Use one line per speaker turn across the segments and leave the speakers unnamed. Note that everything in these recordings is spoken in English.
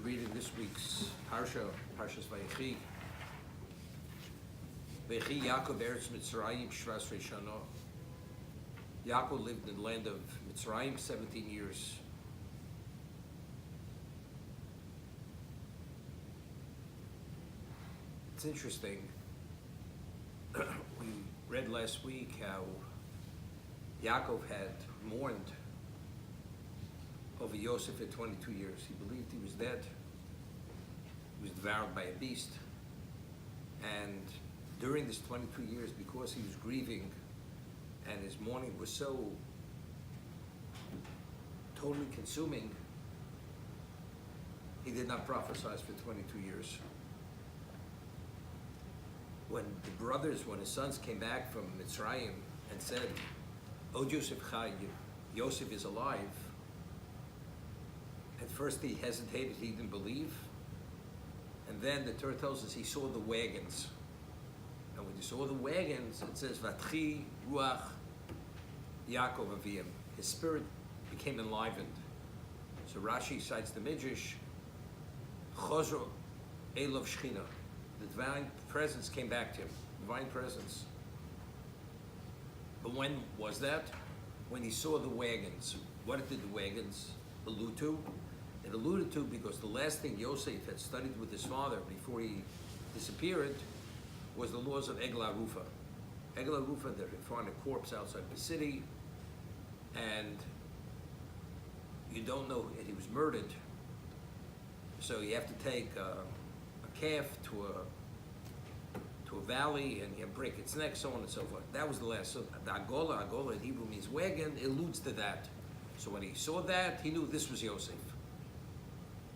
we read in this week's Parsha, Parshas Vayechi. Vayechi Yaakov Eretz Mitzrayim Shvas Shana. Yaakov lived in the land of Mitzrayim 17 years. It's interesting. We read last week how Yaakov had mourned over Yosef for 22 years. He believed he was dead. He was devoured by a beast. And during this 22 years, because he was grieving and his mourning was so totally consuming, he did not prophesy for 22 years. When the brothers, when his sons came back from Mitzrayim and said, "Oh, Yosef Chai, Yosef is alive," at first he hesitated, he didn't believe. And then the Torah tells us he saw the wagons. And when he saw the wagons, it says, Vatchi Ruach Yaakov Aviyim. His spirit became enlivened. So Rashi cites the Midrash, Chozro Elov Shechina. The divine presence came back to him. Divine presence. But when was that? When he saw the wagons. What did the wagons allude to? It alluded to because the last thing Yosef had studied with his father before he disappeared was the laws of Egla Rufa. Egla Rufa, they found a corpse outside the city, and you don't know if he was murdered, so you have to take a calf to a valley and you break its neck, so on and so forth. That was the last. So the Agola in Hebrew means wagon, alludes to that. So when he saw that, he knew this was Yosef.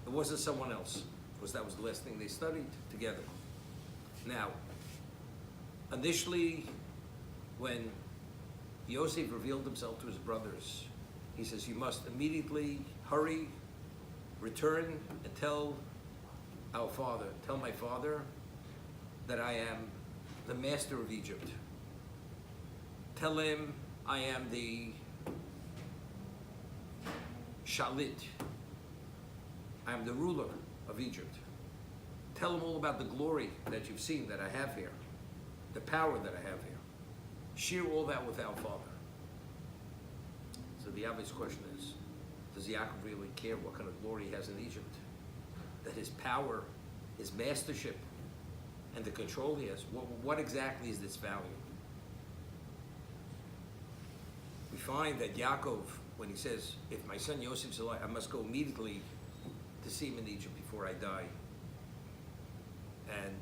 It wasn't someone else, because that was the last thing they studied together. Now, initially, when Yosef revealed himself to his brothers, he says, "You must immediately hurry, return, and tell our father, tell my father that I am the master of Egypt. Tell him I am the Shalit. I am the ruler of Egypt. Tell him all about the glory that you've seen that I have here, the power that I have here. Share all that with our father." So the obvious question is, does Yaakov really care what kind of glory he has in Egypt? That his power, his mastership, and the control he has, what exactly is this value? We find that Yaakov, when he says, "If my son Yosef is alive, I must go immediately to see him in Egypt before I die." And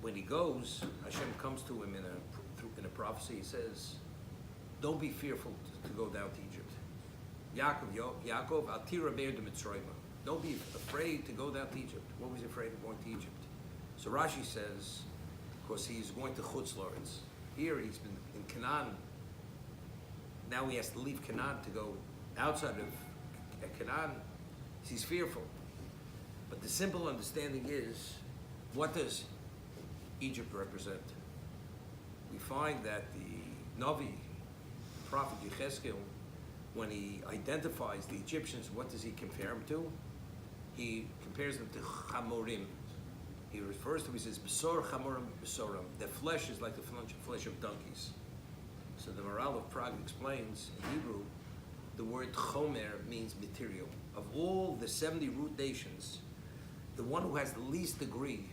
when he goes, Hashem comes to him in a prophecy. He says, "Don't be fearful to go down to Egypt. Yaakov, al tira be'er de Mitzrayim. Don't be afraid to go down to Egypt." What was he afraid of going to Egypt? So Rashi says, because he's going to Chutz La'aretz. Here he's been in Canaan. Now he has to leave Canaan to go outside of Canaan. He's fearful. But the simple understanding is, what does Egypt represent? We find that the Navi, the prophet Yechezkel, when he identifies the Egyptians, what does he compare them to? He compares them to Chamorim. He refers to, he says, Besor Chamorim Besoram. Their flesh is like the flesh of donkeys. So the Maral of Prague explains, in Hebrew, the word Chomer means material. Of all the 70 root nations, the one who has the least degree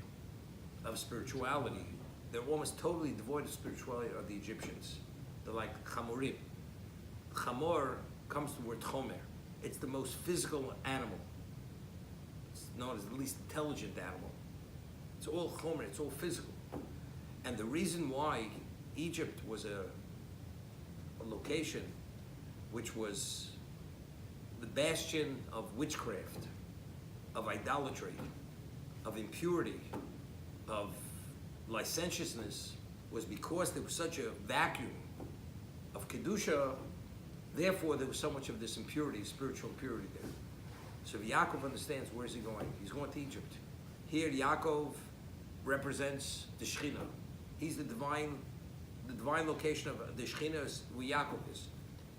of spirituality, they're almost totally devoid of spirituality, are the Egyptians. They're like Chamorim. Chamor comes from the word Chomer. It's the most physical animal. It's known as the least intelligent animal. It's all Chomer, it's all physical. And the reason why Egypt was a location which was the bastion of witchcraft, of idolatry, of impurity, of licentiousness, was because there was such a vacuum of Kedusha. Therefore, there was so much of this impurity, spiritual impurity there. So if Yaakov understands, where is he going? He's going to Egypt. Here, Yaakov represents the Shechina. He's the divine location of the Shechina is where Yaakov is.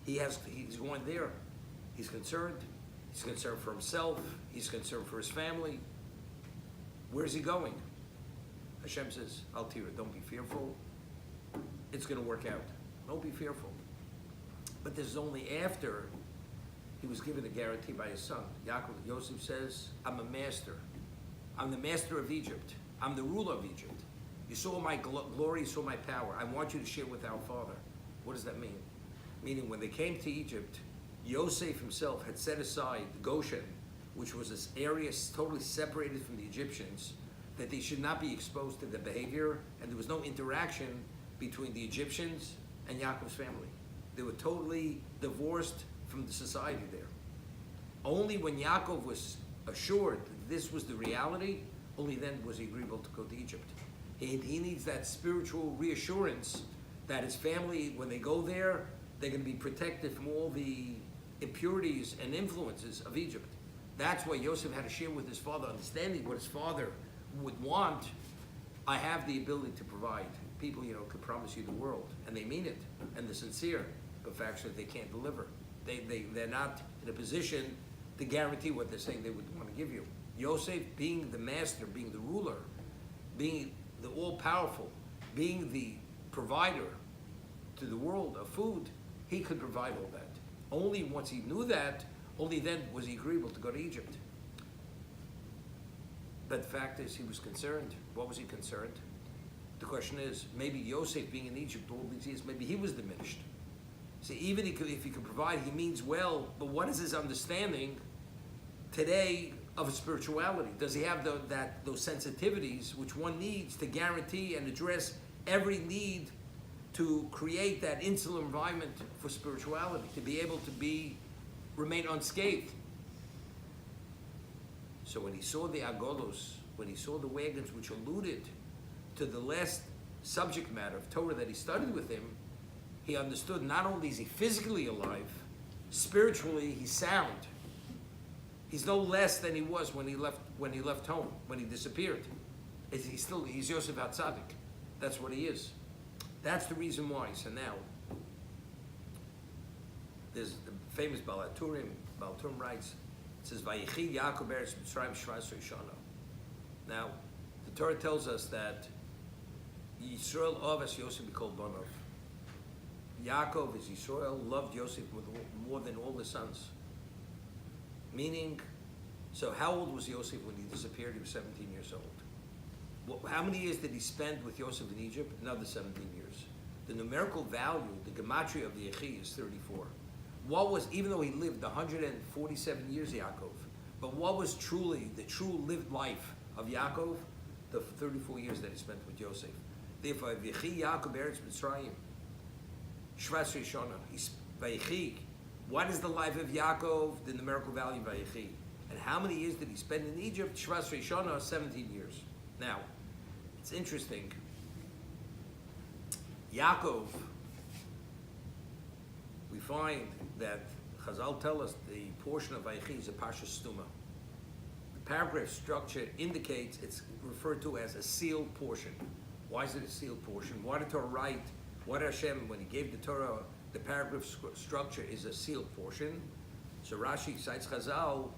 He's going there. He's concerned. He's concerned for himself. He's concerned for his family. Where's he going? Hashem says, Al Tira, don't be fearful. It's going to work out. Don't be fearful. But this is only after he was given a guarantee by his son. Yosef says, I'm a master. I'm the master of Egypt. I'm the ruler of Egypt. You saw my glory, you saw my power. I want you to share with our father. What does that mean? Meaning when they came to Egypt, Yosef himself had set aside Goshen, which was this area totally separated from the Egyptians, that they should not be exposed to the behavior, and there was no interaction between the Egyptians and Yaakov's family. They were totally divorced from the society there. Only when Yaakov was assured that this was the reality, only then was he agreeable to go to Egypt. He needs that spiritual reassurance that his family, when they go there, they're going to be protected from all the impurities and influences of Egypt. That's why Yosef had to share with his father, understanding what his father would want. I have the ability to provide. People, could promise you the world, and they mean it, and they're sincere, but factually they can't deliver. They're not in a position to guarantee what they're saying they would want to give you. Yosef, being the master, being the ruler, being the all-powerful, being the provider to the world of food, he could provide all that. Only once he knew that, only then was he agreeable to go to Egypt. But the fact is, he was concerned. What was he concerned? The question is, maybe Yosef being in Egypt all these years, maybe he was diminished. See, even if he could provide, he means well, but what is his understanding today of spirituality? Does he have those sensitivities which one needs to guarantee and address every need to create that insular environment for spirituality, to be able to remain unscathed? So when he saw the agolos, when he saw the wagons which alluded to the last subject matter of Torah that he studied with him, he understood not only is he physically alive, spiritually he's sound. He's no less than he was when he left home, when he disappeared. He's Yosef HaTzadik. That's what he is. That's the reason why. So now, there's the famous Baal HaTurim writes, it says, Vayichi Yaakov Eretz Mitzrayim Shvasrei Shana. Now, the Torah tells us that Yisrael Avas Yosef B'Kol Banov. Yaakov, as Yisrael, loved Yosef more than all his sons. Meaning, so how old was Yosef when he disappeared? He was 17 years old. How many years did he spend with Yosef in Egypt? Another 17 years. The numerical value, the gematria of the Yechi is 34. Even though he lived 147 years, Yaakov, but what was truly the true lived life of Yaakov? The 34 years that he spent with Yosef. Therefore, Yechi Yaakov Eretz Mitzrayim, Shvasrei Shana, Vayichi. What is the life of Yaakov? The numerical value of Vayichi. And how many years did he spend in Egypt? Shvasrei Shana, 17 years. Now, it's interesting. Yaakov, we find that Chazal tell us the portion of Vayichi is a Parsha Stuma. The paragraph structure indicates it's referred to as a sealed portion. Why is it a sealed portion? Why did Torah write? What Hashem, when he gave the Torah, the paragraph structure is a sealed portion. So Rashi cites Chazal,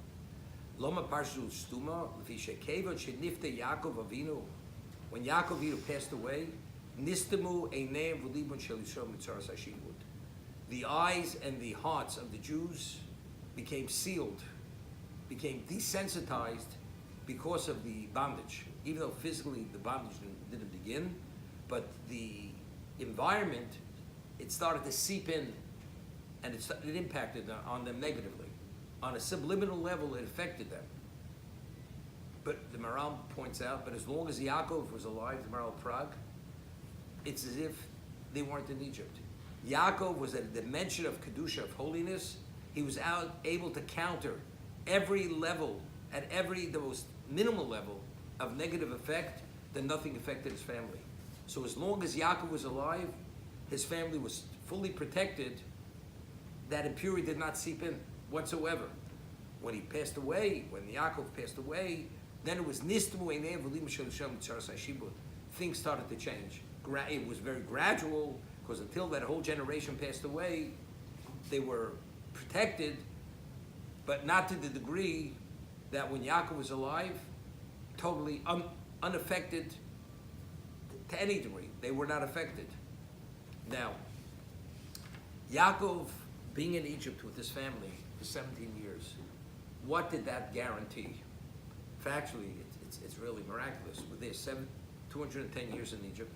Loma Parshu Stuma, Vishekeva Shenifte Yaakov Avinu. When Yaakov Avinu passed away, Nistamu Eineim V'Libon Shel Yisrael Mitzaras Hashivut. The eyes and the hearts of the Jews became sealed, became desensitized because of the bondage. Even though physically the bondage didn't begin, but the environment, it started to seep in, and it impacted on them negatively. On a subliminal level, it affected them. But the Maral points out, but as long as Yaakov was alive, the Maral Prague, it's as if they weren't in Egypt. Yaakov was at a dimension of Kedusha, of holiness. He was able to counter every level, the most minimal level of negative effect, then nothing affected his family. So as long as Yaakov was alive, his family was fully protected. That impurity did not seep in whatsoever. When he passed away, when Yaakov passed away, then it was Nistamu Eineim V'Libon Shel Yisrael Mitzaras Hashivut. Things started to change. It was very gradual, because until that whole generation passed away, they were protected, but not to the degree that when Yaakov was alive, totally unaffected to any degree. They were not affected. Now, Yaakov being in Egypt with his family for 17 years, what did that guarantee? Factually, it's really miraculous. With their 210 years in Egypt,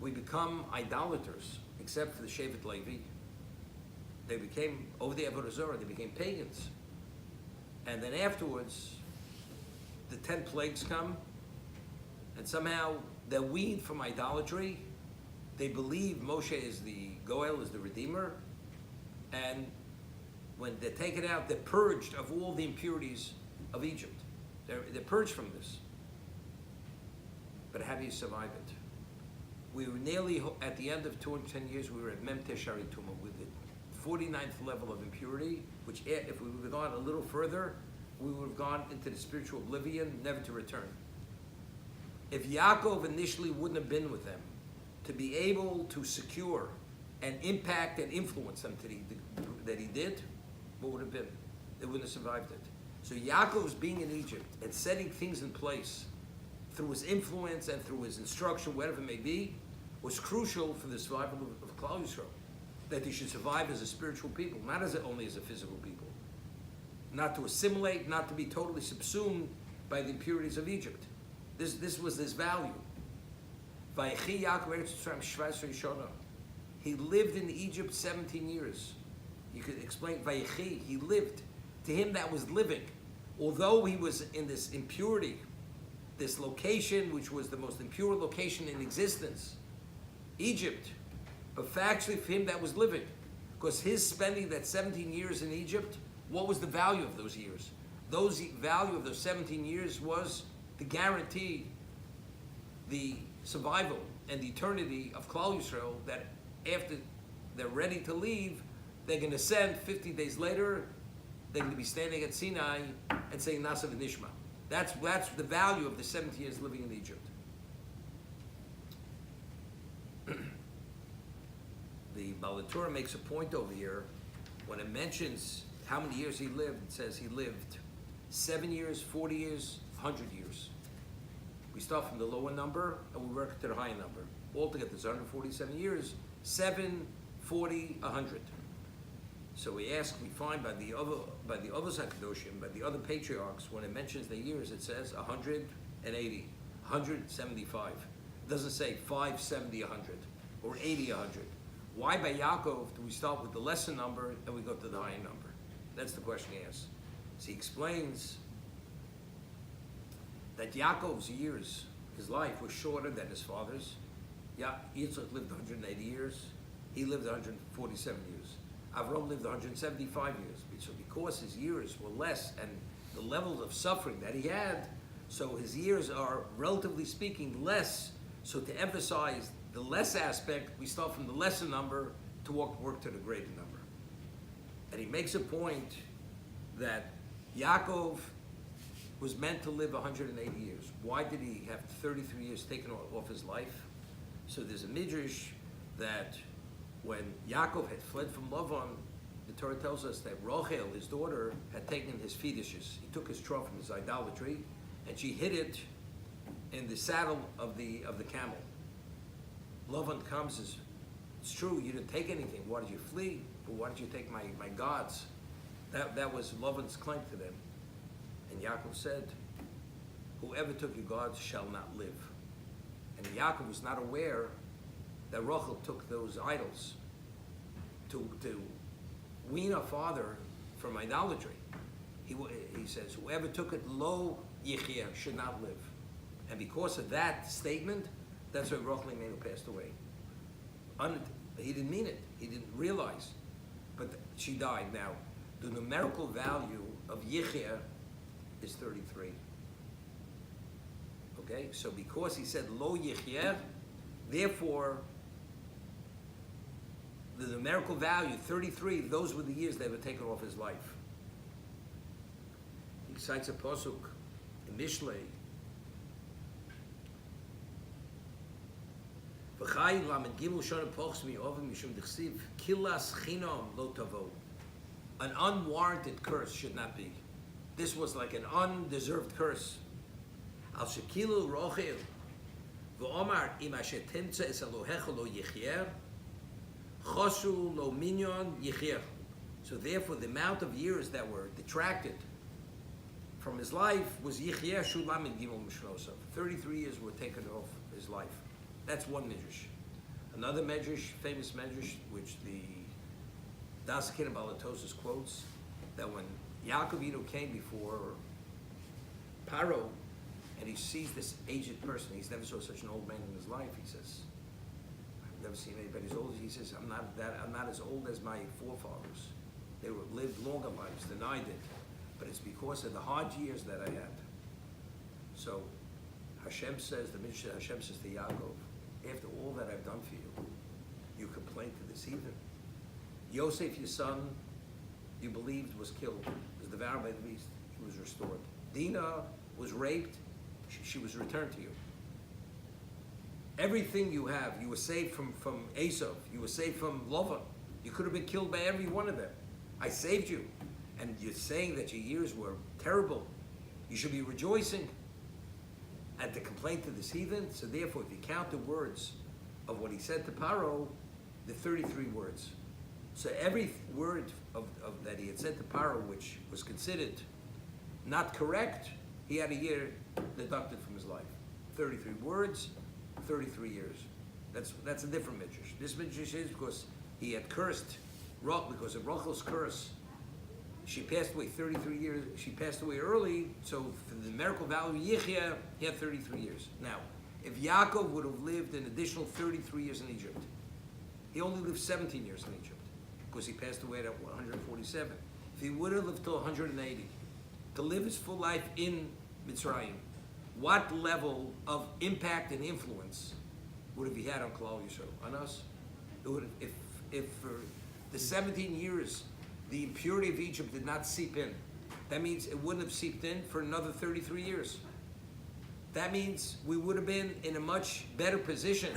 we become idolaters, except for the Shevet Levi. They became, over the Avodah Zarah, they became pagans. And then afterwards, the 10 plagues come, and somehow they're weaned from idolatry. They believe Moshe is the Goel, is the Redeemer, and when they're taken out, they're purged of all the impurities of Egypt. They're purged from this. But how do you survive it? We were nearly, at the end of 210 years, we were at Mem Teshari Tumah with the 49th level of impurity, which if we would have gone a little further, we would have gone into the spiritual oblivion, never to return. If Yaakov initially wouldn't have been with them, to be able to secure and impact and influence them that he did, what would have been? They wouldn't have survived it. So Yaakov's being in Egypt and setting things in place through his influence and through his instruction, whatever it may be, was crucial for the survival of Klal Yisrael. That they should survive as a spiritual people, not only as a physical people. Not to assimilate, not to be totally subsumed by the impurities of Egypt. This was his value. He lived in Egypt 17 years. You could explain, Vayechi, he lived. To him that was living. Although he was in this impurity, this location, which was the most impure location in existence, Egypt, but factually for him that was living. Because his spending that 17 years in Egypt, what was the value of those years? Value of those 17 years was to guarantee the survival and the eternity of Klal Yisrael, that after they're ready to leave, they're going to send 50 days later, they're going to be standing at Sinai and saying Nasa v'Nishma. That's the value of the 17 years living in Egypt. The Balatura makes a point over here when it mentions how many years he lived. It says he lived 7 years, 40 years, 100 years. We start from the lower number and we work to the higher number. Altogether, it's 147 years, 7, 40, 100. So we find by the other Hakadoshim, by the other patriarchs, when it mentions the years, it says 180, 175. It doesn't say 5, 70, 100, or 80, 100. Why by Yaakov do we start with the lesser number and we go to the higher number? That's the question he asks. So he explains that Yaakov's years, his life, was shorter than his father's. Yitzchak lived 180 years. He lived 147 years. Avram lived 175 years. So because his years were less and the levels of suffering that he had, so his years are, relatively speaking, less. So to emphasize the less aspect, we start from the lesser number to work to the greater number. And he makes a point that Yaakov was meant to live 180 years. Why did he have 33 years taken off his life? So there's a midrash that when Yaakov had fled from Lavan, the Torah tells us that Rachel, his daughter, had taken his fetishes. He took his trophy, his idolatry, and she hid it in the saddle of the camel. Lavan comes and says, it's true, you didn't take anything. Why did you flee? But why did you take my gods? That was Lavan's claim to them. And Yaakov said, whoever took your gods shall not live. And Yaakov was not aware that Rachel took those idols to wean her father from idolatry. He says, whoever took it, lo yichya, should not live. And because of that statement, that's why Rachel passed away. He didn't mean it. He didn't realize. But she died. Now, the numerical value of yichya is 33. Okay? So because he said lo yichya, therefore, the numerical value, 33, those were the years they were taken off his life. He cites a pasuk in Mishlei. An unwarranted curse should not be. This was like an undeserved curse. Al shekilu rochel v'omar im asher timtza es Elohecha lo yichyer chosu lo minyon yichyer. So therefore, the amount of years that were detracted from his life was yichyer shulam and gimel mishnosav. 33 years were taken off his life. That's one medrash. Another medrash, famous medrash, which the Das Kiddush Balatosis quotes, that when Yaakov Avinu came before Paro, and he sees this aged person, he's never saw such an old man in his life. He says, "I've never seen anybody as old." He says, "I'm not as old as my forefathers. They lived longer lives than I did, but it's because of the hard years that I had." So Hashem says, the Midrash Hashem says to Yaakov, "After all that I've done for you, you complain to this heathen. Yosef, your son, you believed was killed, was devoured by the beast. He was restored. Dinah was raped. She was returned to you. Everything you have, you were saved from Esau. You were saved from Lavan. You could have been killed by every one of them. I saved you. And you're saying that your years were terrible. You should be rejoicing." And to complain to this heathen. So therefore, if you count the words of what he said to Paro, the 33 words. So every word of that he had said to Paro, which was considered not correct, he had a year deducted from his life. 33 words, 33 years. That's a different midrash. This midrash is because he had cursed because of Rachel's curse. She passed away 33 years. She passed away early, so for the numerical value of Yichya, he had 33 years. Now, if Yaakov would have lived an additional 33 years in Egypt, he only lived 17 years in Egypt because he passed away at 147. If he would have lived till 180, to live his full life in Mitzrayim, what level of impact and influence would have he had on Klal Yisrael, on us? It would have, if for the 17 years the impurity of Egypt did not seep in, that means it wouldn't have seeped in for another 33 years. That means we would have been in a much better position,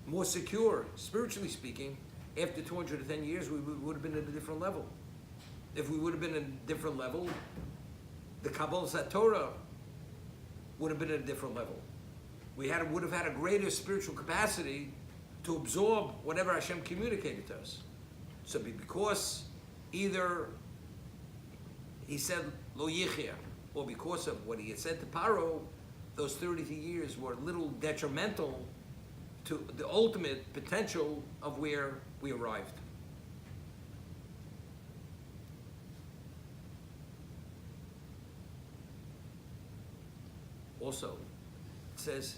more secure, spiritually speaking. After 210 years, we would have been at a different level. If we would have been at a different level, the Kabbalah Torah would have been at a different level. We would have had a greater spiritual capacity to absorb whatever Hashem communicated to us. So because either he said lo yichya, or because of what he had said to Paro, those 33 years were a little detrimental to the ultimate potential of where we arrived. Also, it says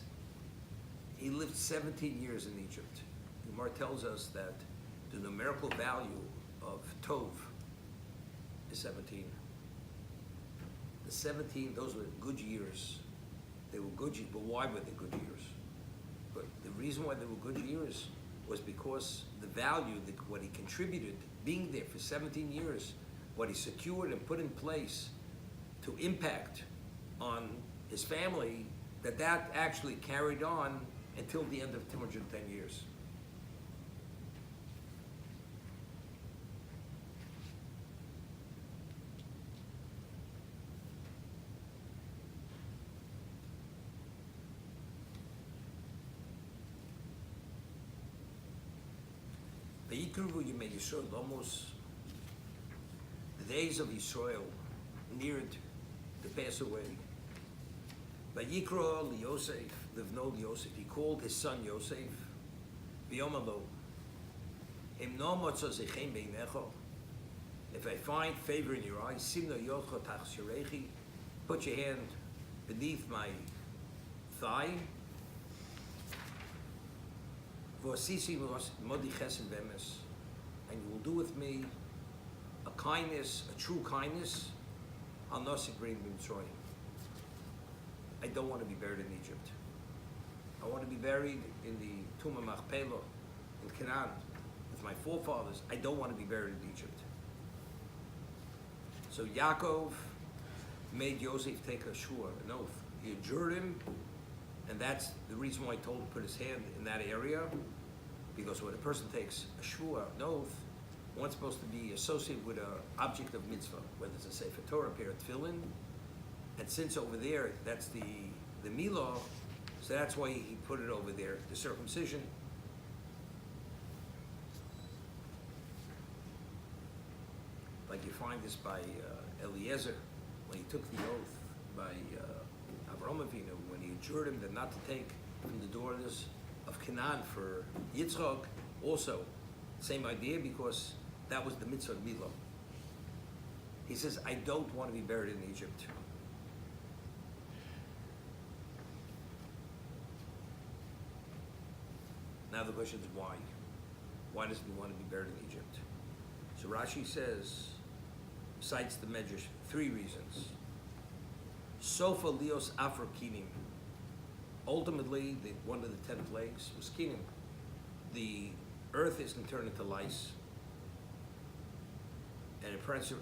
he lived 17 years in Egypt. Gemara tells us that the numerical value of Tov is 17. The 17, those were good years. They were good years, but why were they good years? But the reason why they were good years was because the value, what he contributed, being there for 17 years, what he secured and put in place to impact on his family, that actually carried on until the end of 210 years. Almost the days of Yisrael neared to pass away. Vayikra Yosef, Livno Yosef, he called his son Yosef, V'yomalo, Im no motza zechem beinecho, if I find favor in your eyes, Simno Yodcho Tach Shirechi, put your hand beneath my thigh, V'osisi Modi Chesed Bemes, and you will do with me a kindness, a true kindness, I'll not bring Mitzrayim. I don't want to be buried in Egypt. I want to be buried in the Tomb of Machpelah in Canaan with my forefathers. I don't want to be buried in Egypt. So Yaakov made Yosef take a shua, an oath. He adjured him, and that's the reason why I told him to put his hand in that area, because when a person takes a shua, an oath, One's supposed to be associated with an object of mitzvah, whether it's a Sefer Torah, a pair of tefillin. And since over there, that's the milah, so that's why he put it over there, the circumcision. Like you find this by Eliezer, when he took the oath by Avraham Avinu, when he adjured him that not to take from the daughters of Canaan for Yitzchak, also, same idea, because that was the mitzvah of Milah. He says, I don't want to be buried in Egypt. Now the question is why? Why doesn't he want to be buried in Egypt? So Rashi says, cites the Medrash, 3 reasons. Sofa lios afro kinim. Ultimately, one of the 10 plagues was kinim. The earth is going to turn into lice. And in principle,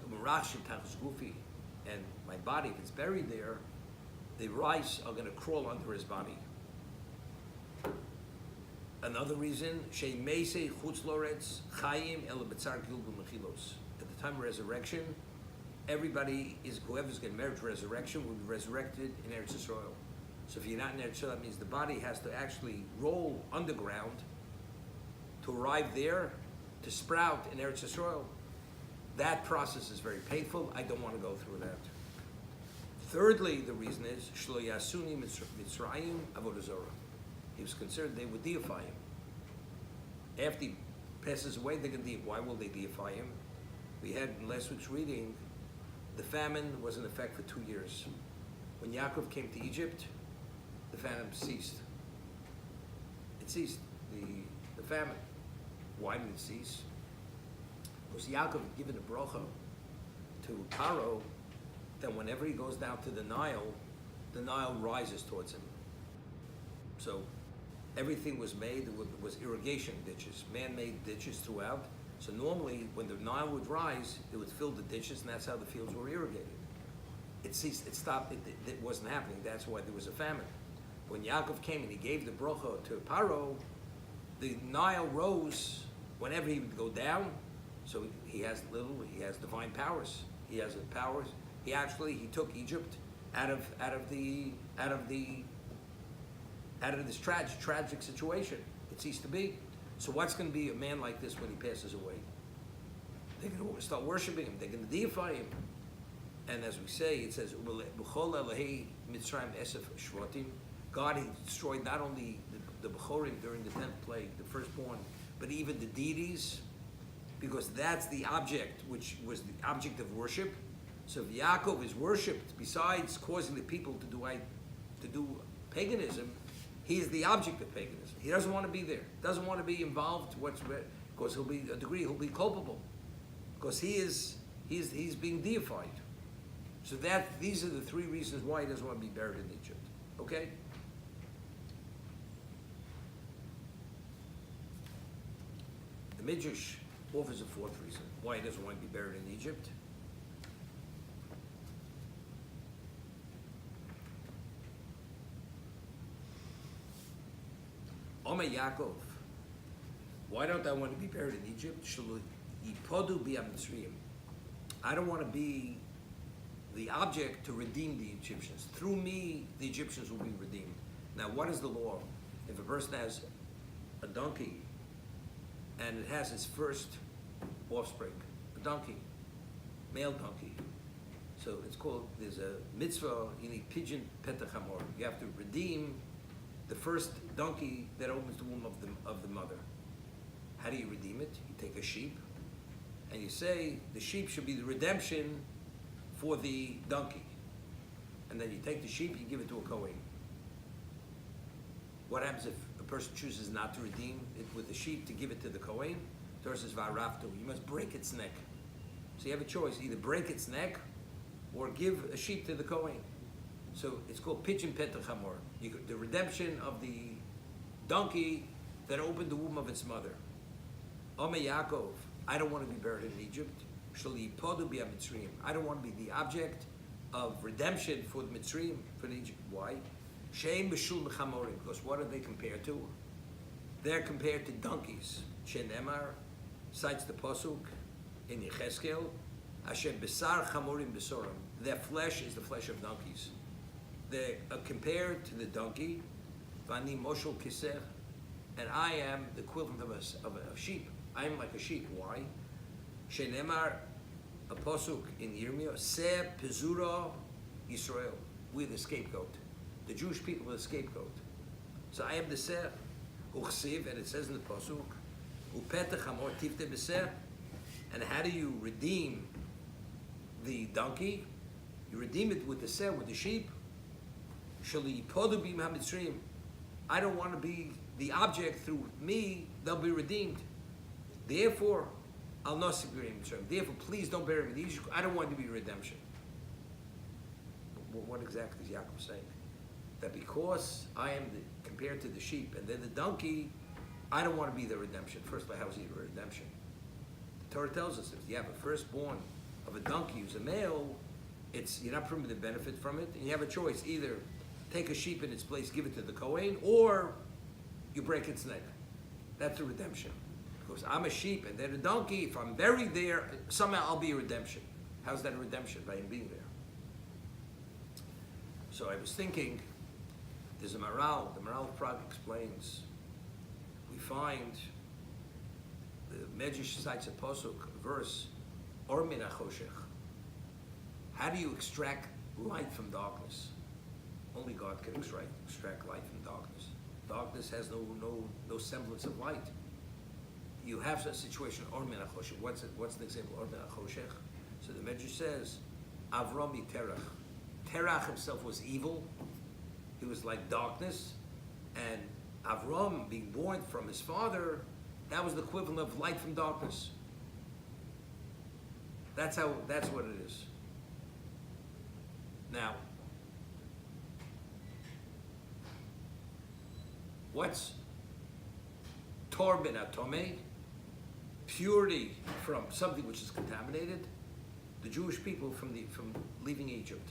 and my body, if it's buried there, the rice are going to crawl under his body. Another reason, she'meisei chutz loretz chayim el betzar gilgul mechilos. At the time of resurrection, whoever's going to merit resurrection will be resurrected in Eretz Yisrael. So if you're not in Eretz Yisrael, that means the body has to actually roll underground to arrive there, to sprout in Eretz Yisrael. That process is very painful. I don't want to go through that. Thirdly, the reason is shlo yasuni mitzrayim avodah zorah. He was concerned they would deify him. After he passes away, they're going to why will they deify him? We had in last week's reading, the famine was in effect for 2 years. When Yaakov came to Egypt, the famine ceased. It ceased, the famine. Why did it cease? Because Yaakov had given a bracha to Paro that whenever he goes down to the Nile rises towards him. So everything was made, was irrigation ditches, man-made ditches throughout. So normally, when the Nile would rise, it would fill the ditches, and that's how the fields were irrigated. It ceased, it stopped, it wasn't happening. That's why there was a famine. When Yaakov came and he gave the bracha to Paro, the Nile rose whenever he would go down. So he has divine powers. He has the powers. He took Egypt out of this tragic situation. It ceased to be. So what's going to be a man like this when he passes away? They're going to start worshiping him. They're going to deify him. And as we say, it says, God destroyed not only the Bechorim during the 10th plague, the firstborn, but even the deities, because that's the object, which was the object of worship. So if Yaakov is worshipped, besides causing the people to do paganism, he is the object of paganism. He doesn't want to be there. Doesn't want to be involved because he'll be culpable. Because he's being deified. So these are the 3 reasons why he doesn't want to be buried in Egypt. Okay? The Midrash offers a 4th reason why he doesn't want to be buried in Egypt. Omer Yaakov, why don't I want to be buried in Egypt? I don't want to be the object to redeem the Egyptians. Through me, the Egyptians will be redeemed. Now, what is the law? If a person has a donkey and it has its first offspring, a donkey, male donkey, so it's called, there's a mitzvah, you need pigeon petach hamor. You have to redeem the first donkey that opens the womb of the mother. How do you redeem it? You take a sheep, and you say the sheep should be the redemption for the donkey. And then you take the sheep, you give it to a Kohen. What happens if a person chooses not to redeem it with the sheep to give it to the Kohen? Torah says, Va'araftu, you must break its neck. So you have a choice, either break its neck or give a sheep to the Kohen. So it's called pigeon petach hamor, the redemption of the donkey that opened the womb of its mother. Omer Yaakov, I don't want to be buried in Egypt. I don't want to be the object of redemption for the Mitzrayim, for Egypt. Why? Shein b'shul mechamorim, because what are they compared to? They're compared to donkeys. Shenemar cites the pasuk, in Yecheskel, Asher Besar Chamorim Besorim. Their flesh is the flesh of donkeys. They are compared to the donkey, Vani Moshel Kiser, and I am the equivalent of a sheep. I am like a sheep. Why? Shenemar, a posuk in Yirmiyah, Se Pezura Yisrael. We're the scapegoat. The Jewish people are the scapegoat. So I am the Ser. Uchsiv, and it says in the posuk, Upetech Hamor Tifte Beser. And how do you redeem the donkey? You redeem it with the Ser, with the sheep. Shali Podu Bim HaMitzrim. I don't want to be the object. Through me, they'll be redeemed. Therefore, I'll not be redeemed. Therefore, please don't bury me. I don't want to be redemption. What exactly is Yaakov saying? That because I am compared to the sheep and then the donkey, I don't want to be the redemption. First of all, how is he the redemption? The Torah tells us if you have a firstborn of a donkey who's a male, you're not permitted to benefit from it, and you have a choice: either take a sheep in its place, give it to the Kohen, or you break its neck. That's a redemption. Because I'm a sheep and then a donkey, if I'm buried there, somehow I'll be a redemption. How's that a redemption? By him being there. So I was thinking, there's a Maral. The Maral of Prague explains. We find the Medrash cites a pasuk, a verse, Or min hachoshech. How do you extract light from darkness? Only God can extract light from darkness. Darkness has no semblance of light. You have a situation, Or min hachoshech. What's an example? Or min hachoshech. So the Medrash says, Avram Terach. Terach himself was evil. He was like darkness. And Avram, being born from his father, that was the equivalent of light from darkness. That's what it is. Now, what's Tor ben Atome? Purity from something which is contaminated. The Jewish people from leaving Egypt.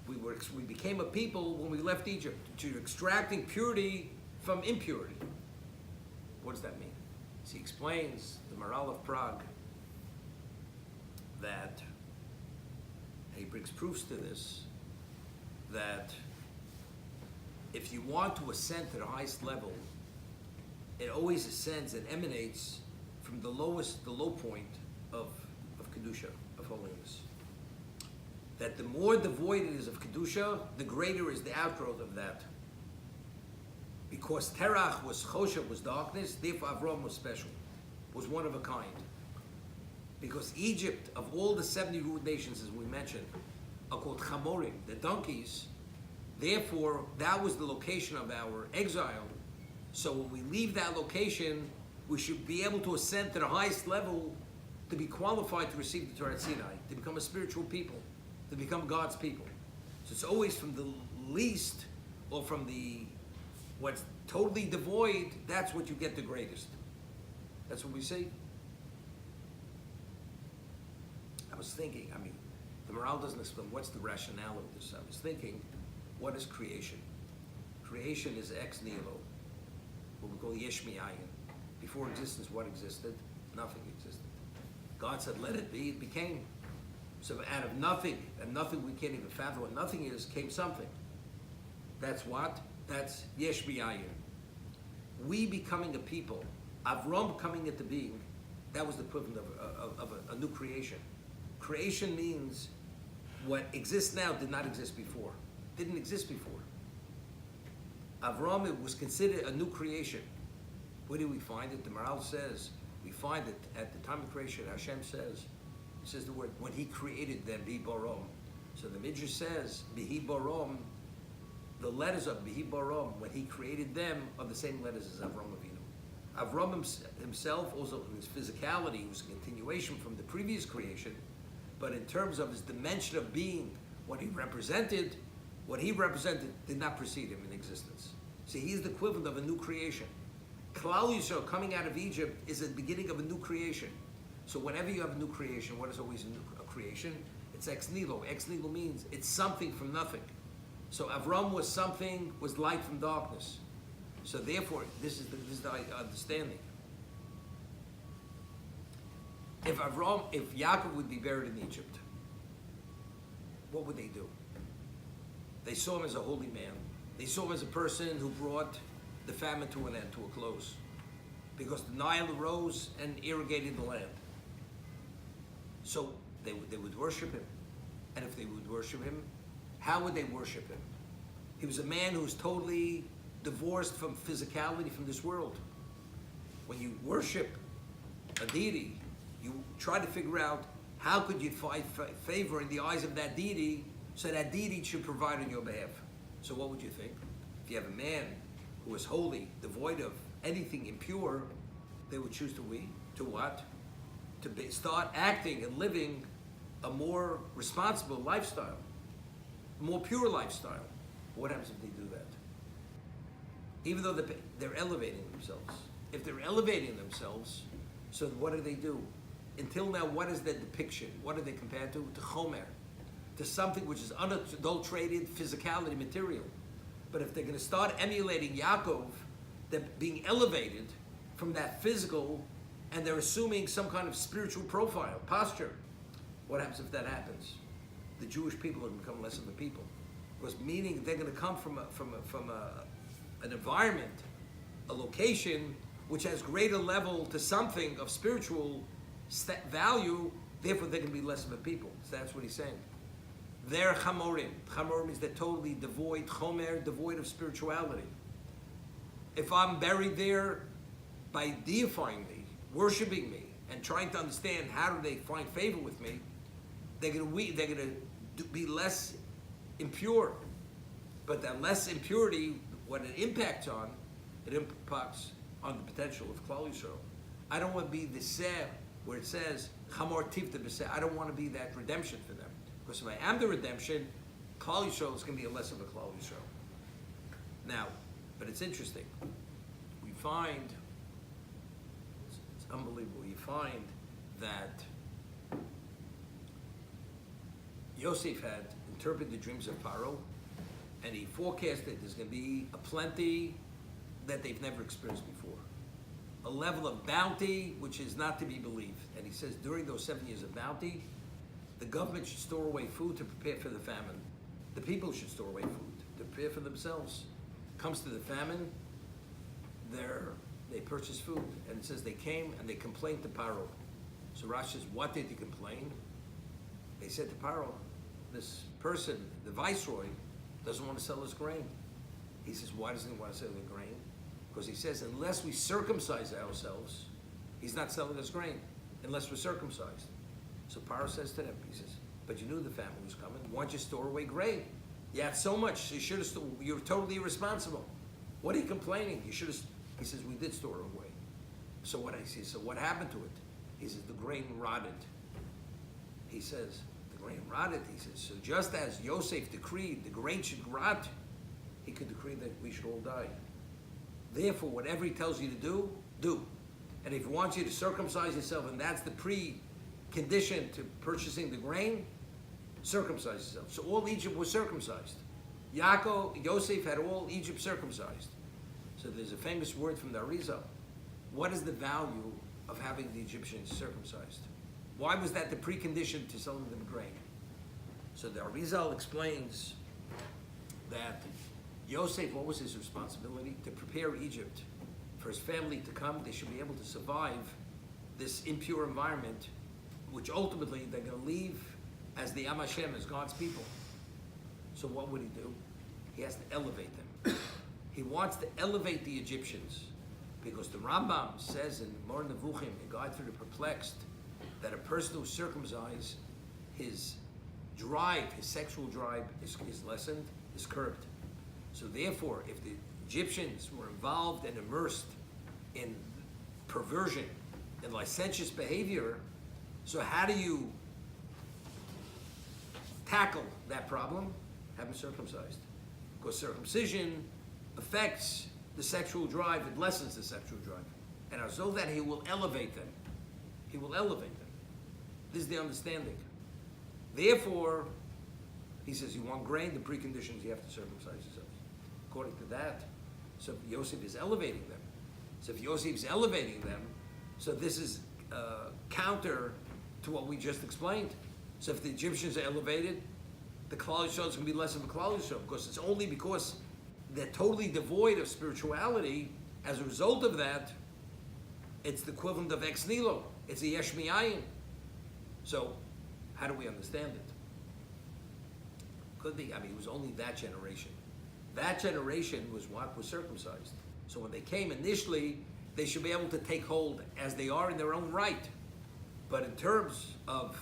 We became a people when we left Egypt, to extracting purity from impurity. What does that mean? So he explains, the Maral of Prague, that he brings proofs to this, that if you want to ascend to the highest level, it always ascends and emanates from the low point of Kedusha, of holiness. That the more devoid it is of Kedusha, the greater is the outgrowth of that. Because Terach was Choshev, was darkness, therefore Avram was special, was one of a kind. Because Egypt, of all the 70 root nations, as we mentioned, are called Chamorim, the donkeys. Therefore, that was the location of our exile. So when we leave that location, we should be able to ascend to the highest level to be qualified to receive the Torah at Sinai, to become a spiritual people, to become God's people. So it's always from the least, or from what's totally devoid, that's what you get the greatest. That's what we see. I was thinking, the Maral doesn't explain what's the rationale of this. I was thinking, what is creation? Creation is ex nihilo, what we call yesh mi'ayin. Before existence, what existed? Nothing existed. God said, let it be, it became. So out of nothing, and nothing we can't even fathom what nothing is, came something. That's what? That's yesh mi'ayin. We becoming a people, Avram coming into being, that was the equivalent of a new creation. Creation means what exists now did not exist before. Didn't exist before. Avram, it was considered a new creation. Where do we find it? The Maral says, we find it at the time of creation. Hashem says, he says the word, when he created them, Bihi Barom. So the Midrash says, Bihi Barom, the letters of Bihi Barom, when he created them, are the same letters as Avram Avinu. Avram himself, also in his physicality, was a continuation from the previous creation, but in terms of his dimension of being, what he represented did not precede him in existence. See, he's the equivalent of a new creation. Klal Yisrael coming out of Egypt is the beginning of a new creation. So whenever you have a new creation, what is always a creation? It's ex nihilo. Ex nihilo means it's something from nothing. So Avram was light from darkness. So therefore, this is the understanding. if Yaakov would be buried in Egypt, what would they do? They saw him as a holy man. They saw him as a person who brought the famine to an end, to a close, because the Nile arose and irrigated the land. So they would worship him. And if they would worship him, how would they worship him? He was a man who was totally divorced from physicality, from this world. When you worship a deity, you try to figure out how could you find favor in the eyes of that deity so that deity should provide on your behalf. So what would you think? If you have a man who is holy, devoid of anything impure, they would choose to what? Start acting and living a more responsible lifestyle, a more pure lifestyle. What happens if they do that? Even though they're elevating themselves. If they're elevating themselves, so what do? Until now, what is their depiction? What are they compared to? To Chomer, to something which is unadulterated physicality, material. But if they're going to start emulating Yaakov, they're being elevated from that physical, and they're assuming some kind of spiritual profile, posture. What happens if that happens? The Jewish people are going to become less of a people, because meaning they're going to come from an environment, a location which has greater level to something of spiritual value. Therefore, they're going to be less of a people. So that's what he's saying. They're chamorim. Chamorim means they're totally devoid, chomer, devoid of spirituality. If I'm buried there, by deifying me, worshiping me, and trying to understand how do they find favor with me, they're going to be less impure. But that less impurity, what it impacts on the potential of Klal Yisrael. I don't want to be the Seh, where it says, Chamor Tivta B'Seh. I don't want to be that redemption for them. Because if I am the redemption, Klal Yisrael is going to be less of a Klal Yisrael. Now, but it's interesting. We find, it's unbelievable, you find that Yosef had interpreted the dreams of Paro, and he forecasted there's going to be a plenty that they've never experienced before. A level of bounty which is not to be believed. And he says during those 7 years of bounty, the government should store away food to prepare for the famine. The people should store away food to prepare for themselves. Comes to the famine, they purchase food. And it says they came and they complained to Paro. So Rashi says, what did he complain? They said to Paro, this person, the viceroy, doesn't want to sell his grain. He says, why doesn't he want to sell the grain? Because he says, unless we circumcise ourselves, he's not selling us grain, unless we're circumcised. So Paro says to them, he says, but you knew the famine was coming. Why don't you store away grain? You had so much, you should have you're totally irresponsible. What are you complaining? You should have, he says, we did store away. So what I see, so what happened to it? He says, the grain rotted. He says, the grain rotted. He says, so just as Yosef decreed the grain should rot, he could decree that we should all die. Therefore, whatever he tells you to do, do. And if he wants you to circumcise yourself, and that's the precondition to purchasing the grain, circumcise yourself. So all Egypt was circumcised. Yosef had all Egypt circumcised. So there's a famous word from the Arizal. What is the value of having the Egyptians circumcised? Why was that the precondition to selling them grain? So the Arizal explains that Yosef, what was his responsibility? To prepare Egypt for his family to come. They should be able to survive this impure environment, which ultimately they're going to leave as the Am Hashem, as God's people. So what would he do? He has to elevate them. He wants to elevate the Egyptians, because the Rambam says in Mor Nevuchim, a guide for the perplexed, that a person who's circumcised, his drive, his sexual drive is lessened, is curbed. So therefore, if the Egyptians were involved and immersed in perversion and licentious behavior, so how do you tackle that problem? Have them circumcised. Because circumcision affects the sexual drive, it lessens the sexual drive. And so that he will elevate them. He will elevate them. This is the understanding. Therefore, he says, you want grain, the preconditions, you have to circumcise yourself. According to that, so Yosef is elevating them. So if Yosef is elevating them, so this is counter to what we just explained. So if the Egyptians are elevated, the Klal Yisrael is going to be less of a Klal Yisrael, because it's only because they're totally devoid of spirituality. As a result of that, it's the equivalent of ex nihilo. It's a yesh mi'ayin. So, how do we understand it? Could be, it was only that generation. That generation was what? Was circumcised. So when they came initially, they should be able to take hold as they are in their own right. But in terms of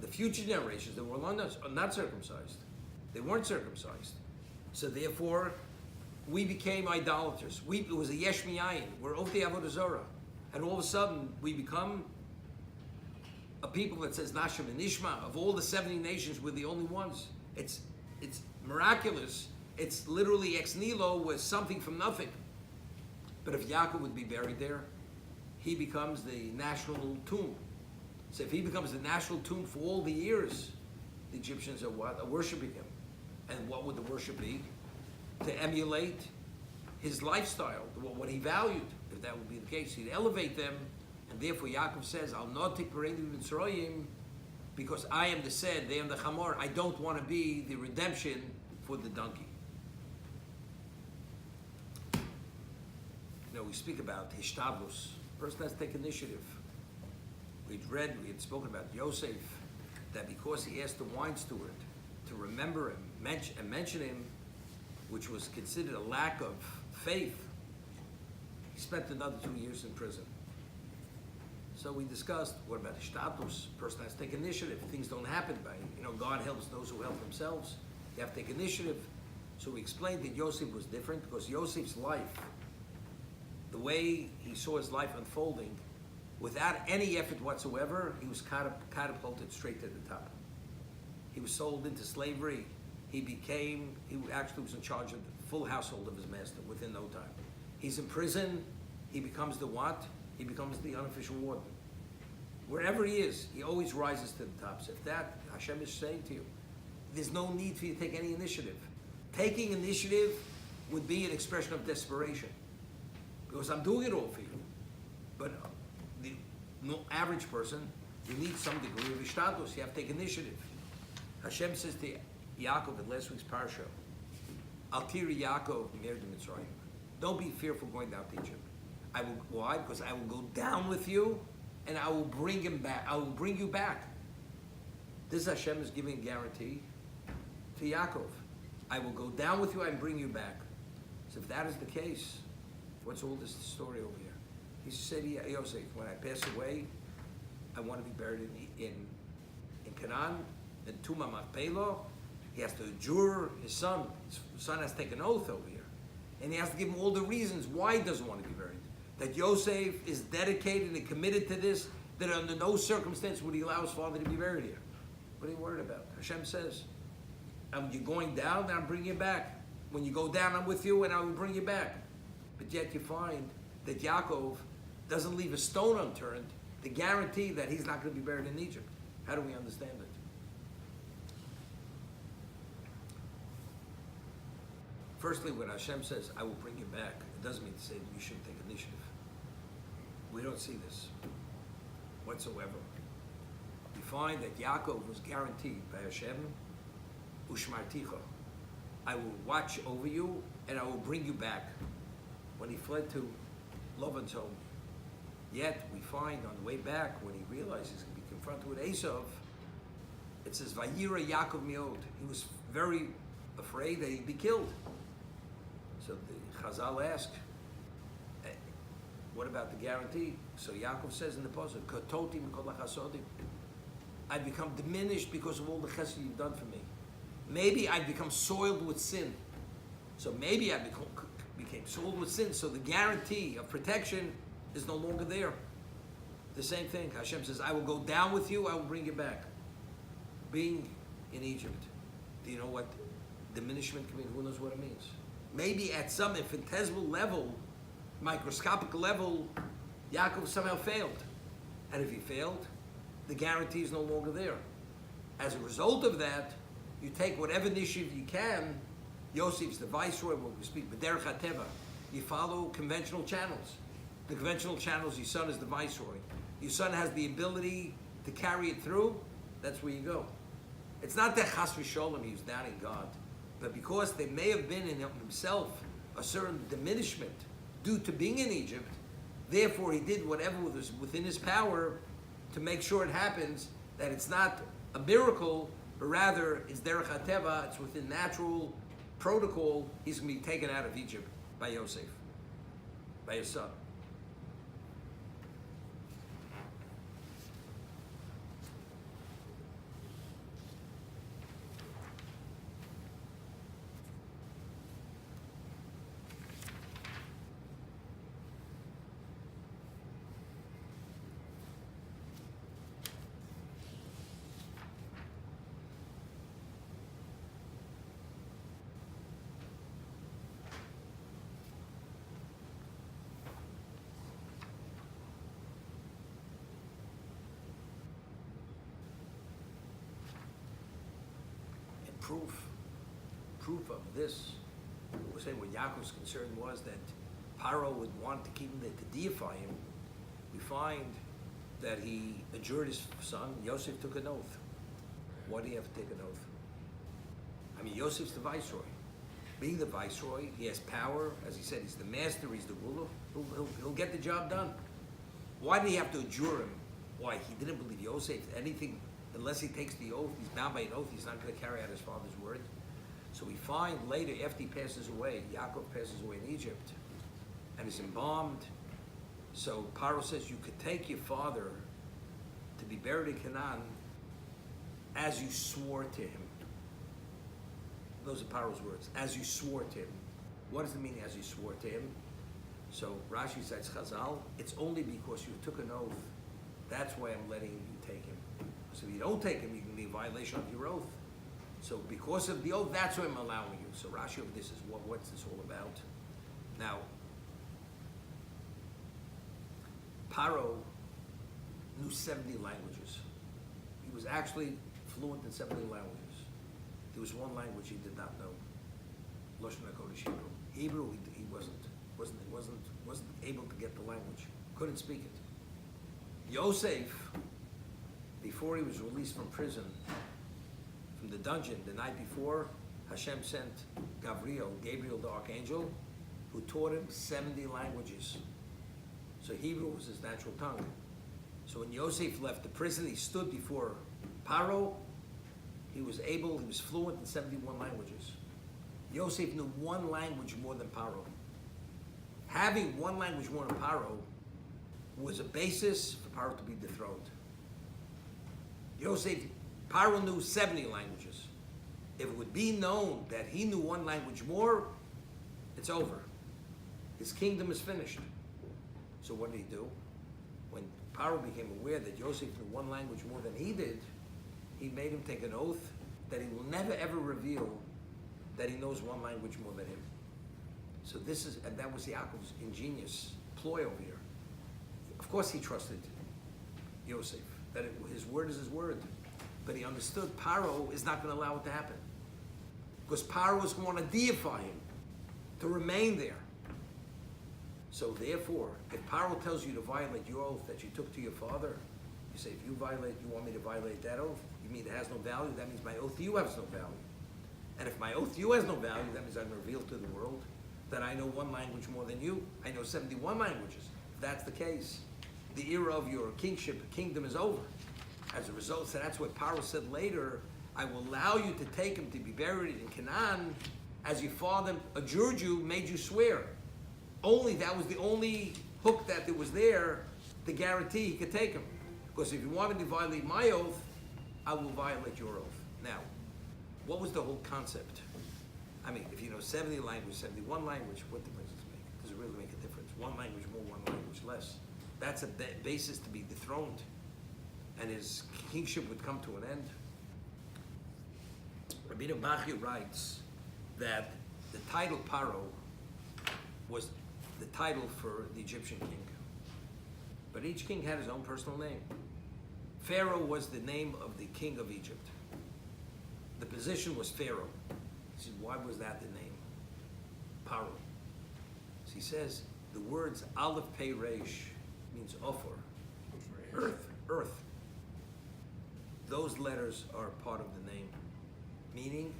the future generations, they were not circumcised. They weren't circumcised. So therefore, we became idolaters. It was a yesh mi'ayin. We're Ovdei Avodah Zarah. And all of a sudden, we become a people that says Nashim and Nishma. Of all the 70 nations, we're the only ones. It's miraculous. It's literally ex nihilo, was something from nothing. But if Yaakov would be buried there, he becomes the national tomb. So if he becomes the national tomb for all the years, the Egyptians are what? Are worshiping him. And what would the worship be? To emulate his lifestyle, what he valued. If that would be the case, he'd elevate them. And therefore Yaakov says, I'll not take Pereinu Mitzrayim, because I am the Sed, they am the Chamor. I don't want to be the redemption for the donkey. We speak about Hishtadlus. Person has to take initiative. We had spoken about Yosef, that because he asked the wine steward to remember him and mention him, which was considered a lack of faith, he spent another 2 years in prison. So we discussed, what about Hishtadlus? Person has to take initiative. Things don't happen by, God helps those who help themselves. You have to take initiative. So we explained that Yosef was different, because Yosef's life, the way he saw his life unfolding, without any effort whatsoever, he was catapulted straight to the top. He was sold into slavery. He actually was in charge of the full household of his master within no time. He's in prison. He becomes the what? He becomes the unofficial warden. Wherever he is, he always rises to the top. So if that, Hashem is saying to you, there's no need for you to take any initiative. Taking initiative would be an expression of desperation. Because I'm doing it all for you. But the average person, you need some degree of ishtadlus. You have to take initiative. Hashem says to Yaakov in last week's parasha, Al tiri Yaakov mir Mitzrayim. Don't be fearful going down to Egypt. Why? Because I will go down with you, and I will bring him back. I will bring you back. This Hashem is giving a guarantee to Yaakov. I will go down with you and bring you back. So if that is the case, what's all this story over here? He said, Yosef, when I pass away, I want to be buried in Canaan, in Tumah Machpelah. He has to adjure his son. His son has to take an oath over here. And he has to give him all the reasons why he doesn't want to be buried. That Yosef is dedicated and committed to this, that under no circumstance would he allow his father to be buried here. What are you worried about? Hashem says, you're going down, and I'm bringing you back. When you go down, I'm with you, and I will bring you back. But yet you find that Yaakov doesn't leave a stone unturned to guarantee that he's not going to be buried in Egypt. How do we understand it? Firstly, when Hashem says, I will bring you back, it doesn't mean to say that you shouldn't take initiative. We don't see this whatsoever. We find that Yaakov was guaranteed by Hashem, Ushmarticha, I will watch over you and I will bring you back. When he fled to Laban's home. Yet we find on the way back, when he realizes he's going to be confronted with Esav, it says, Vayira Yaakov miod. He was very afraid that he'd be killed. So the Chazal asked, what about the guarantee? So Yaakov says in the pasuk, Katoti mikol hachasodim. I've become diminished because of all the chesed you've done for me. Maybe I've become soiled with sin. So maybe I became soiled with sin. So the guarantee of protection is no longer there. The same thing. Hashem says, I will go down with you, I will bring you back. Being in Egypt, do you know what diminishment can mean? Who knows what it means? Maybe at some infinitesimal level, microscopic level, Yaakov somehow failed. And if he failed, the guarantee is no longer there. As a result of that, you take whatever initiative you can. Yosef's the viceroy, when we speak, but Derech HaTeva. You follow conventional channels. The conventional channels, your son is the viceroy. your son has the ability to carry it through, that's where you go. It's not that chas v'sholem he was doubting God, but because there may have been in himself a certain diminishment due to being in Egypt, therefore he did whatever was within his power to make sure it happens, that it's not a miracle, but rather it's derech hateva, it's within natural protocol, he's going to be taken out of Egypt by Yosef, by his son. Proof of this, we're saying what Yaakov's concern was that Paro would want to keep him there to deify him. We find that he adjured his son. Yosef took an oath. Why do you have to take an oath? I mean, Yosef's the viceroy. Being the viceroy, he has power. As he said, he's the master, he's the ruler. He'll get the job done. Why did he have to adjure him? Why? He didn't believe Yosef. Anything, unless he takes the oath, he's bound by an oath, he's not going to carry out his father's word. So we find later, after he passes away, Yaakov passes away in Egypt, and is embalmed. So Paro says, you could take your father to be buried in Canaan as you swore to him. Those are Paro's words, as you swore to him. What does it mean, as you swore to him? So Rashi says, Chazal, it's only because you took an oath. That's why I'm letting you take him. So if you don't take him, you can be in violation of your oath. So because of the oath, that's why I'm allowing you. So Rashi over this is what's this all about? Now, Paro knew 70 languages. He was actually fluent in 70 languages. There was one language he did not know, Lashon HaKodesh Hebrew. Hebrew, he wasn't able to get the language. Couldn't speak it. Yosef, before he was released from prison, from the dungeon, the night before, Hashem sent Gabriel the archangel, who taught him 70 languages. So Hebrew was his natural tongue. So when Yosef left the prison, he stood before Paro. He was fluent in 71 languages. Yosef knew one language more than Paro. Having one language more than Paro was a basis for Paro to be dethroned. Paro knew 70 languages. If it would be known that he knew one language more, it's over. His kingdom is finished. So what did he do? When Paro became aware that Yosef knew one language more than he did, he made him take an oath that he will never ever reveal that he knows one language more than him. So that was Yaakov's ingenious ploy over here. Of course he trusted Yosef, that his word is his word. But he understood Paro is not going to allow it to happen. Because Paro is going to deify him, to remain there. So therefore, if Paro tells you to violate your oath that you took to your father, you say, if you want me to violate that oath, you mean it has no value? That means my oath to you has no value. And if my oath to you has no value, that means I'm going to reveal to the world that I know one language more than you. I know 71 languages. If that's the case, the era of your kingdom is over. As a result, so that's what Paro said later, I will allow you to take him to be buried in Canaan as your father adjured you, made you swear. That was the only hook that there was there to guarantee he could take him. Because if you wanted to violate my oath, I will violate your oath. Now, what was the whole concept? I mean, if you know 70 languages, 71 language, what difference does it make? Does it really make a difference? One language more, one language less. That's a basis to be dethroned. And his kingship would come to an end. Rabbeinu Bachya writes that the title Paro was the title for the Egyptian king. But each king had his own personal name. Pharaoh was the name of the king of Egypt. The position was Pharaoh. He said, why was that the name? Paro. So he says, the words Aleph Pei Resh means offer, earth. Those letters are part of the name. Meaning,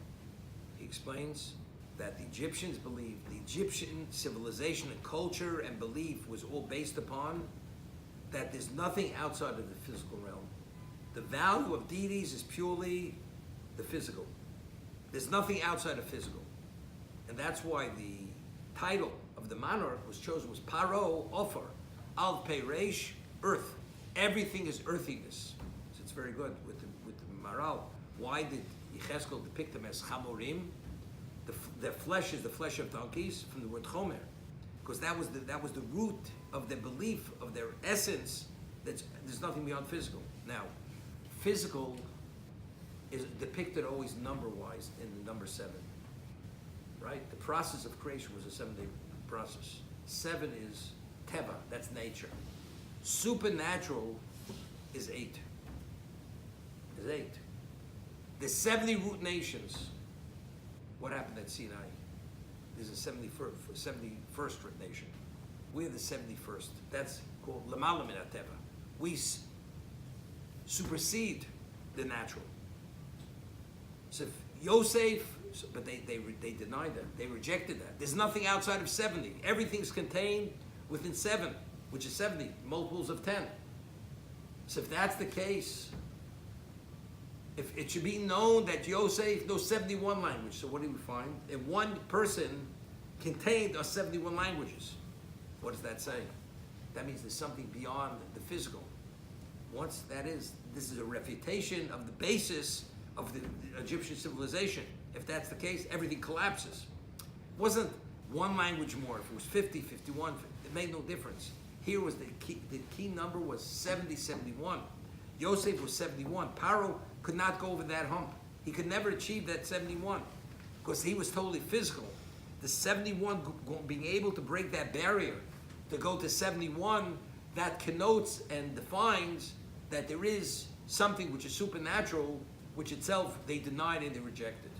he explains that the Egyptians believed, the Egyptian civilization and culture and belief was all based upon that there's nothing outside of the physical realm. The value of deities is purely the physical. There's nothing outside of physical. And that's why the title of the monarch was chosen was Paro Ofer, Al Peiresh, earth. Everything is earthiness. So it's very good with the Maral. Why did Yechezkel depict them as Chamorim? The flesh is the flesh of donkeys from the word Chomer, because that was the root of their belief, of their essence. There's nothing beyond physical. Now, physical is depicted always number-wise in the number 7. Right? The process of creation was a 7-day process. 7 is Teva, that's nature. Supernatural is 8. Is 8. The 70 root nations. What happened at Sinai? There's a 71st nation. We're the 71st. That's called Lamala Min HaTeva. We supersede the natural. So if Yosef, but they denied that. They rejected that. There's nothing outside of 70. Everything's contained within 7, which is 70, multiples of 10. So if that's the case, if it should be known that Yosef knows 71 languages, so what do we find? If one person contained are 71 languages. What does that say? That means there's something beyond the physical. Once that is, this is a refutation of the basis of the Egyptian civilization. If that's the case, everything collapses. It wasn't one language more. If it was 50, 51, it made no difference. Here was the key number was 70, 71. Yosef was 71. Paro could not go over that hump. He could never achieve that 71 because he was totally physical. The 71 being able to break that barrier to go to 71, that connotes and defines that there is something which is supernatural, which itself they denied and they rejected.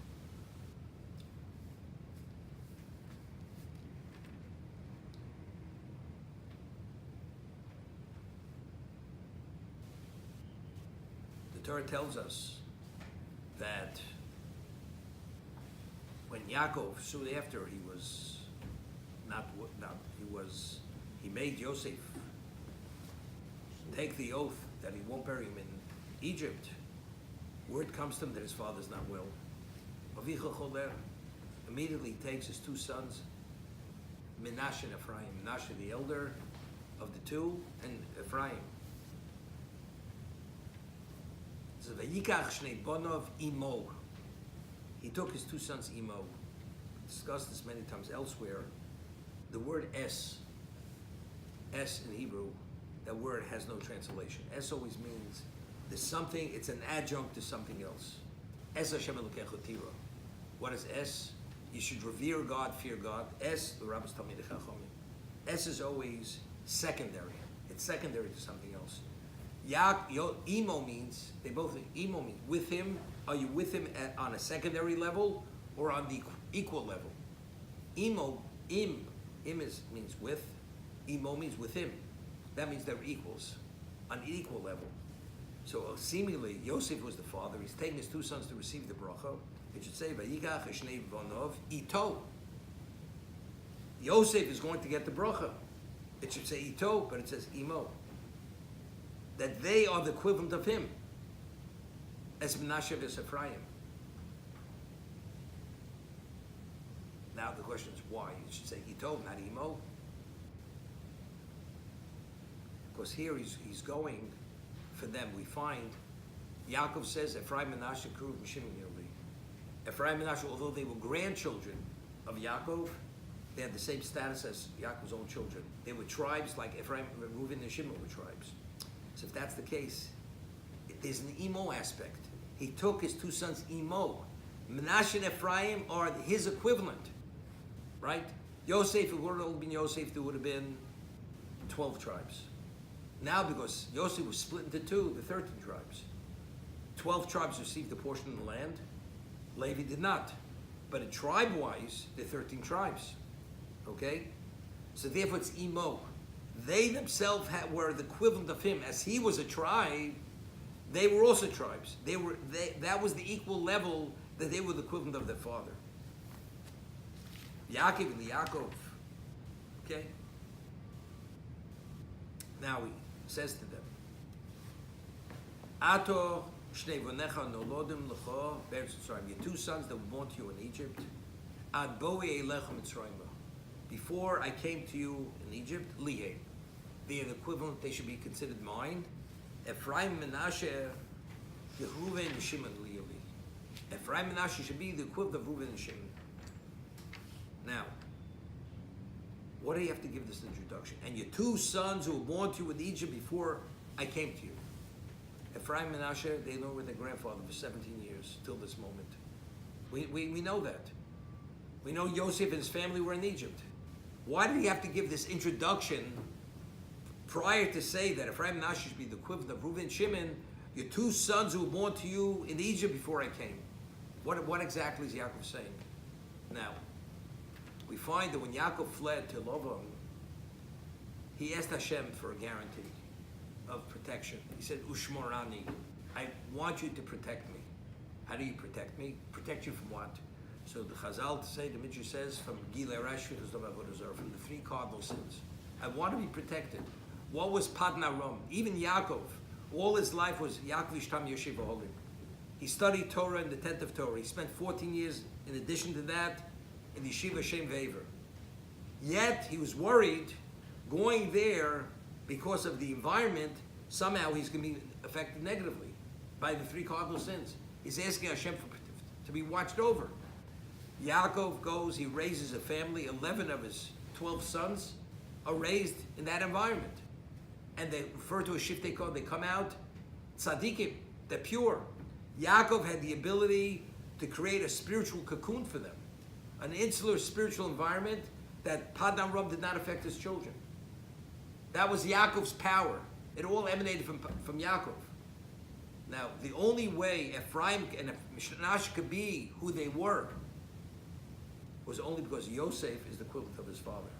The Torah tells us that when Yaakov, soon after he made Yosef take the oath that he won't bury him in Egypt, word comes to him that his father's not well. Avicha Choler immediately takes his 2 sons, Menashe and Ephraim. Menashe, the elder of the 2, and Ephraim. So Vayikach Shnei Bonov Imo. He took his 2 sons Imo. We discussed this many times elsewhere. The word es in Hebrew, that word has no translation. Es always means there's something, it's an adjunct to something else. Es Hashem Elokecha Tira. What is es? You should revere God, fear God. Es, the rabbis tell me the Chachomim. Es is always secondary. It's secondary to something else. Imo means, Imo means with him. Are you with him on a secondary level or on the equal level? Means with. Imo means with him. That means they're equals, on an equal level. So seemingly, Yosef was the father. He's taking his 2 sons to receive the bracha. It should say, Vayikach Shnei Bonov Ito. Yosef is going to get the bracha. It should say Ito, but it says Imo. That they are the equivalent of him. As Menashe and Ephraim. Now the question is why? It should say Ito, not Imo. Because here he's going for them. We find Yaakov says Ephraim and Menashe Kruv Mishim Yirli. Ephraim and Menashe, although they were grandchildren of Yaakov, they had the same status as Yaakov's own children. They were tribes like Ephraim, Reuven, and Shimon were tribes. So if that's the case, there's an Imo aspect. He took his 2 sons Imo. Menashe and Ephraim are his equivalent, right? Yosef, if it would have been Yosef, there would have been 12 tribes. Now, because Yosef was split into 2, the 13 tribes. 12 tribes received a portion of the land. Levi did not. But in tribe-wise, there are 13 tribes. Okay? So therefore it's Imo. they themselves were the equivalent of him. As he was a tribe, they were also tribes. That was the equal level that they were the equivalent of their father. Yaakov and Yaakov. Okay? Now he says to them, Ato shnei vonecha nolodim lecha be'eretz Mitzrayim. Your two sons that were born to you in Egypt. Ad boi elecha Mitzrayim. Before I came to you in Egypt, lihe. They are the equivalent. They should be considered mine. Ephraim, Menashe, Reuven, and Shimon liyali. Ephraim and Menashe should be the equivalent of Reuven and Shimon. Now, what do you have to give this introduction? And your two sons who were born to you in Egypt before I came to you. Ephraim and Menashe, they know with their grandfather for 17 years till this moment. We know that. We know Yosef and his family were in Egypt. Why did he have to give this introduction prior to say that Ephraim and Menashe should be the equivalent of Reuven and Shimon, your two sons who were born to you in Egypt before I came? What exactly is Yaakov saying? Now, we find that when Yaakov fled to Lavan, he asked Hashem for a guarantee of protection. He said, Ushmorani, I want you to protect me. How do you protect me? Protect you from what? So the Chazal say, the Midrash says, from Gilei Rashvi, from the three cardinal sins. I want to be protected. What was Padnaram? Even Yaakov, all his life was Yaakov Ishtam Yeshiva Holim. He studied Torah in the tent of Torah. He spent 14 years, in addition to that, in Yeshiva Shem Vever. Yet, he was worried, going there, because of the environment, somehow he's going to be affected negatively by the three cardinal sins. He's asking Hashem to be watched over. Yaakov goes, he raises a family, 11 of his 12 sons are raised in that environment. And they refer to a shiftei kol, they come out, tzaddikim, they're pure. Yaakov had the ability to create a spiritual cocoon for them, an insular spiritual environment that Padam Ram did not affect his children. That was Yaakov's power. It all emanated from Yaakov. Now, the only way Ephraim and Menashe could be who they were was only because Yosef is the equivalent of his father.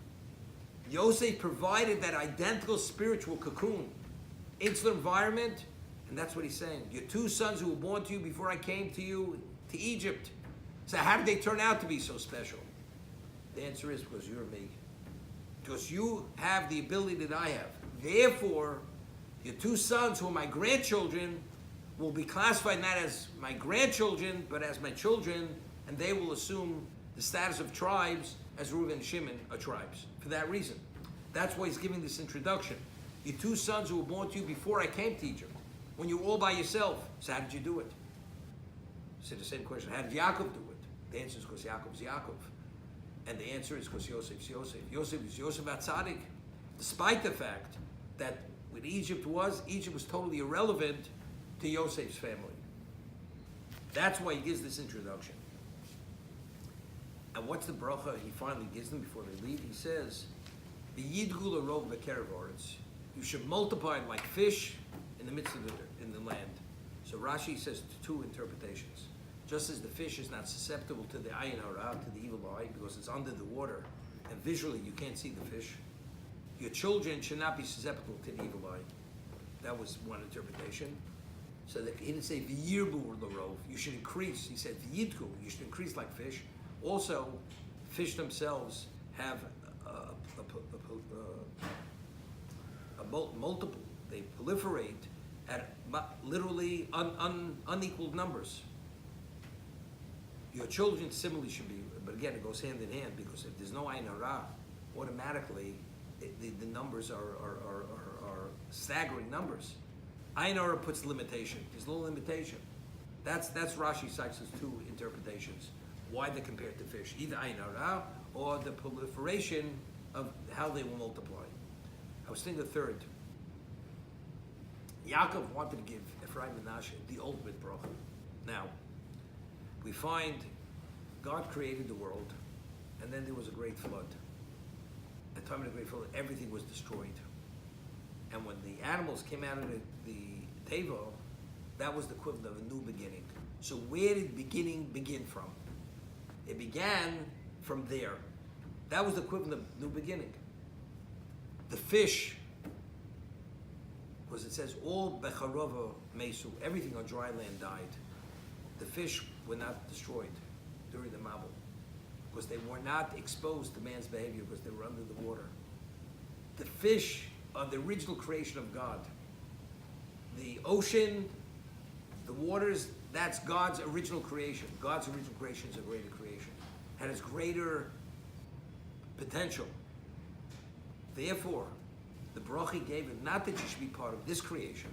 Yosef provided that identical spiritual cocoon, insular environment, and that's what he's saying. Your two sons who were born to you before I came to you to Egypt. So how did they turn out to be so special? The answer is because you're me. Because you have the ability that I have. Therefore, your two sons who are my grandchildren will be classified not as my grandchildren, but as my children, and they will assume the status of tribes as Reuven and Shimon are tribes. For that reason. That's why he's giving this introduction. Your two sons who were born to you before I came to Egypt, when you were all by yourself. So how did you do it? So the same question, how did Yaakov do it? The answer is because Yaakov is Yaakov. And the answer is because Yosef is Yosef. Yosef is Yosef HaTzadik. Despite the fact that what Egypt was totally irrelevant to Yosef's family. That's why he gives this introduction. And what's the bracha he finally gives them before they leave? He says, "V'yidgu l'rov b'kerev haaretz." You should multiply like fish in the midst of in the land. So Rashi says two interpretations. Just as the fish is not susceptible to the ayin hara, to the evil eye, because it's under the water, and visually you can't see the fish, your children should not be susceptible to the evil eye. That was one interpretation. So that he didn't say v'yirbu l'rov, you should increase. He said v'yidgu, you should increase like fish. Also, fish themselves have a multiple. They proliferate at literally unequal numbers. Your children similarly should be, but again, it goes hand in hand, because if there's no ayin hara, automatically the numbers are staggering numbers. Ayin hara puts limitation. There's no limitation. That's Rashi cites as two interpretations. Why they're compared to fish, either ayin hara or the proliferation of how they will multiply. I was thinking the third. Yaakov wanted to give Ephraim and Menashe the ultimate bracha. Now, we find God created the world, and then there was a great flood. At the time of the great flood, everything was destroyed. And when the animals came out of the teva, that was the equivalent of a new beginning. So where did beginning begin from? It began from there. That was the equivalent of new beginning. The fish, because it says all becharova mesu, everything on dry land died. The fish were not destroyed during the Mabul, because they were not exposed to man's behavior, because they were under the water. The fish are the original creation of God. The ocean, the waters, that's God's original creation. God's original creation is a greater creation. Has greater potential. Therefore, the bracha gave it not that you should be part of this creation,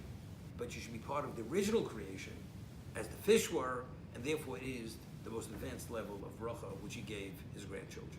but you should be part of the original creation, as the fish were, and therefore it is the most advanced level of bracha which he gave his grandchildren.